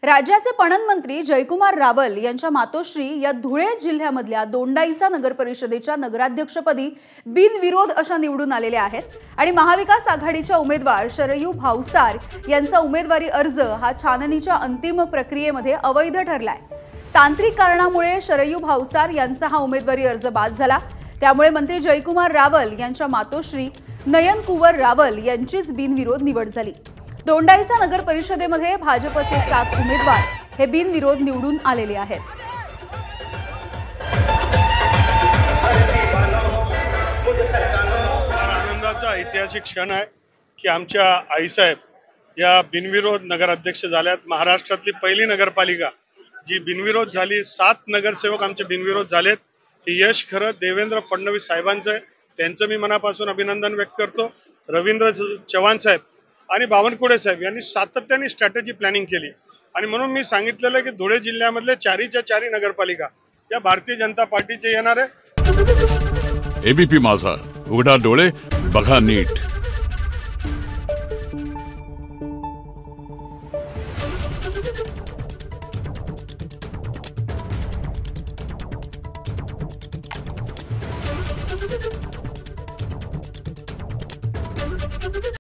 राज्याचे पणन मंत्री जयकुमार रावल यांच्या मातोश्री या धुळे जिल्ह्यामधल्या दोंडाईचा नगर परिषदेच्या नगराध्यक्षपदी बिनविरोध अशा निवडून आलेल्या आहेत आणि महाविकास आघाडीच्या उमेदवार शरयू भावसार यांचा उमेदवारी अर्ज हा छाननीच्या अंतिम प्रक्रियेमध्ये अवैध ठरलाय। तांत्रिक कारणामुळे शरयू भावसार यांचा हा उमेदवारी अर्ज बाद झाला। त्यामुळे मंत्री जयकुमार रावल यांच्या मातोश्री नयन कुवर रावल यांचीच बिनविरोध निवड झाली। दोंडाईचा नगर परिषदेमध्ये भाजपचे 7 उमेदवार हे बिनविरोध निवडून आलेले आहेत। आनंदाचा ऐतिहासिक क्षण आहे की आमच्या आईसाहेब या बिनविरोध नगराध्यक्ष झाल्यात। महाराष्ट्रातली पहिली नगरपालिका जी बिनविरोध झाली। 7 नगरसेवक आमचे बिनविरोध झालेत। हे यश खरं देवेंद्र फडणवीस साहेबांचं आहे। त्यांचं मी मनापासून अभिनंदन व्यक्त करतो। रवींद्र चव्हाण साहेब आणि बावनकुळे साहेब यांनी सातत्याने स्ट्रॅटेजी प्लॅनिंग केली आणि म्हणून मी सांगितलेलं की धुळे जिल्ह्यामधले 4च्या 4 नगरपालिका या भारतीय जनता पार्टीचे येणार आहे। एबीपी माझा, उघडा डोळे बघा नीट।